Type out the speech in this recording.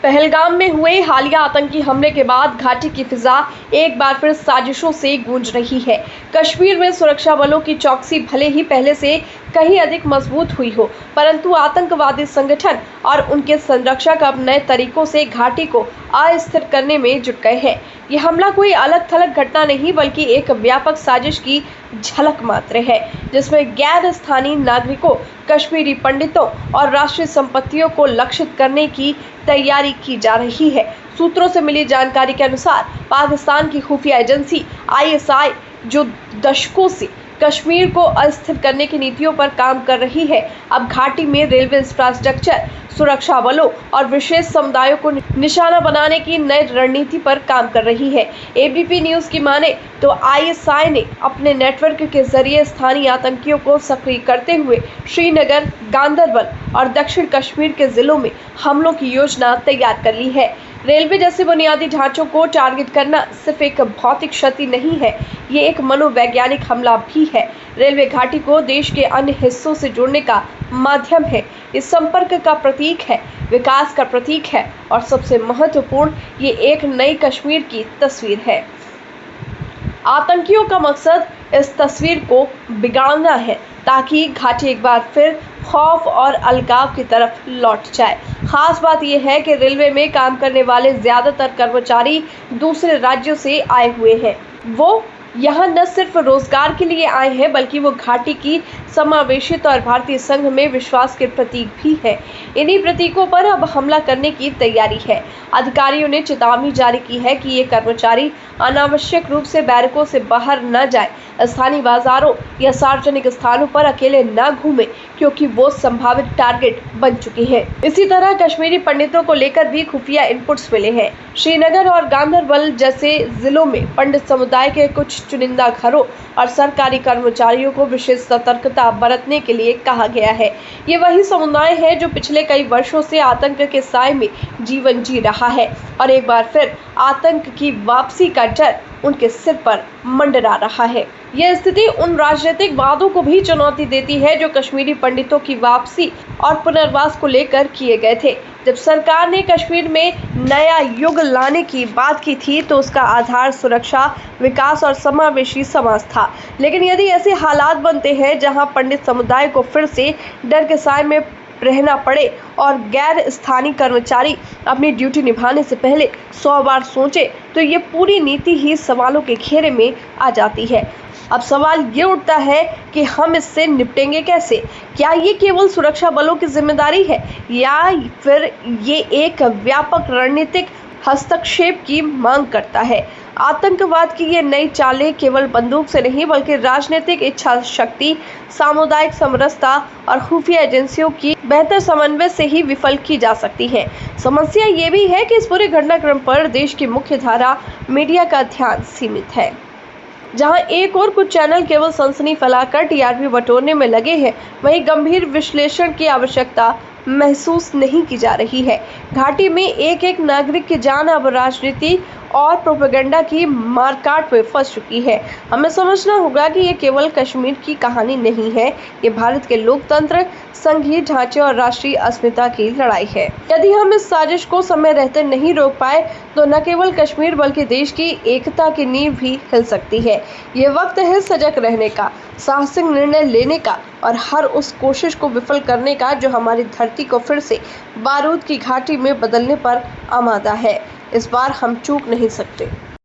पहलगाम में हुए हालिया आतंकी हमले के बाद घाटी की फिजा एक बार फिर साजिशों से गूंज रही है। कश्मीर में सुरक्षा बलों की चौकसी भले ही पहले से कहीं अधिक मजबूत हुई हो, परंतु आतंकवादी संगठन और उनके संरक्षक अब नए तरीकों से घाटी को अस्थिर करने में जुट गए हैं। यह हमला कोई अलग थलग घटना नहीं बल्कि एक व्यापक साजिश की झलक मात्र है, जिसमें गैर स्थानीय नागरिकों, कश्मीरी पंडितों और राष्ट्रीय संपत्तियों को लक्षित करने की तैयारी की जा रही है। सूत्रों से मिली जानकारी के अनुसार पाकिस्तान की खुफिया एजेंसी ISI, जो दशकों से कश्मीर को अस्थिर करने की नीतियों पर काम कर रही है, अब घाटी में रेलवे इंफ्रास्ट्रक्चर, सुरक्षा बलों और विशेष समुदायों को निशाना बनाने की नई रणनीति पर काम कर रही है। ABP न्यूज़ की माने तो ISI ने अपने नेटवर्क के जरिए स्थानीय आतंकियों को सक्रिय करते हुए श्रीनगर, गांदरबल और दक्षिण कश्मीर के जिलों में हमलों की योजना तैयार कर ली है। रेलवे जैसे बुनियादी ढांचों को टारगेट करना सिर्फ एक भौतिक क्षति नहीं है, ये एक मनोवैज्ञानिक हमला भी है। रेलवे घाटी को देश के अन्य हिस्सों से जोड़ने का माध्यम है, इस संपर्क का प्रतीक है, विकास का प्रतीक है और सबसे महत्वपूर्ण, ये एक नई कश्मीर की तस्वीर है। आतंकियों का मकसद इस तस्वीर को बिगाड़ना है ताकि घाटी एक बार फिर खौफ और अलगाव की तरफ लौट जाए। खास बात यह है कि रेलवे में काम करने वाले ज्यादातर कर्मचारी दूसरे राज्यों से आए हुए हैं। वो यहाँ न सिर्फ रोजगार के लिए आए हैं बल्कि वो घाटी की समावेशित और भारतीय संघ में विश्वास के प्रतीक भी है। इन्हीं प्रतीकों पर अब हमला करने की तैयारी है। अधिकारियों ने चेतावनी जारी की है कि ये कर्मचारी अनावश्यक रूप से बैरकों से बाहर न जाए, स्थानीय बाजारों या सार्वजनिक स्थानों पर अकेले न घूमें, क्योंकि वो संभावित टारगेट बन चुके हैं। इसी तरह कश्मीरी पंडितों को लेकर भी खुफिया इनपुट्स मिले हैं। श्रीनगर और गांदरबल जैसे जिलों में पंडित समुदाय के कुछ चुनिंदा घरों और सरकारी कर्मचारियों को विशेष सतर्कता बरतने के लिए कहा गया है। ये वही समुदाय है जो पिछले कई वर्षों से आतंक के साए में जीवन जी रहा है और एक बार फिर आतंक की वापसी का डर उनके सिर पर मंडरा रहा है। यह स्थिति उन राजनीतिक वादों को भी चुनौती देती है जो कश्मीरी पंडितों की वापसी और पुनर्वास को लेकर किए गए थे। जब सरकार ने कश्मीर में नया युग लाने की बात की थी तो उसका आधार सुरक्षा, विकास और समावेशी समाज था। लेकिन यदि ऐसे हालात बनते हैं जहां पंडित समुदाय को फिर से डर के साए में रहना पड़े और गैर स्थानीय कर्मचारी अपनी ड्यूटी निभाने से पहले 100 बार सोचे, तो ये पूरी नीति ही सवालों के घेरे में आ जाती है। अब सवाल ये उठता है कि हम इससे निपटेंगे कैसे? क्या ये केवल सुरक्षा बलों की जिम्मेदारी है या फिर ये एक व्यापक रणनीतिक हस्तक्षेप की मांग करता है? आतंकवाद की ये नई चालें केवल बंदूक से नहीं बल्कि राजनीतिक इच्छा शक्ति, सामुदायिक समरसता और खुफिया एजेंसियों की बेहतर समन्वय से ही विफल की जा सकती है। समस्या ये भी है कि इस पूरे घटनाक्रम पर देश की मुख्य धारा मीडिया का ध्यान सीमित है। जहां एक और कुछ चैनल केवल सनसनी फैलाकर TRP बटोरने में लगे हैं, वहीं गंभीर विश्लेषण की आवश्यकता महसूस नहीं की जा रही है। घाटी में एक एक नागरिक की जान अब राजनीति और प्रोपेगेंडा की मारकाट में फंस चुकी है। हमें समझना होगा कि ये केवल कश्मीर की कहानी नहीं है, ये भारत के लोकतंत्र, संघीय ढांचे और राष्ट्रीय अस्मिता की लड़ाई है। यदि हम इस साजिश को समय रहते नहीं रोक पाए तो न केवल कश्मीर बल्कि देश की एकता की नींव भी हिल सकती है। ये वक्त है सजग रहने का, साहसिक निर्णय लेने का और हर उस कोशिश को विफल करने का जो हमारी धरती को फिर से बारूद की घाटी में बदलने पर आमादा है। इस बार हम चूक नहीं सकते।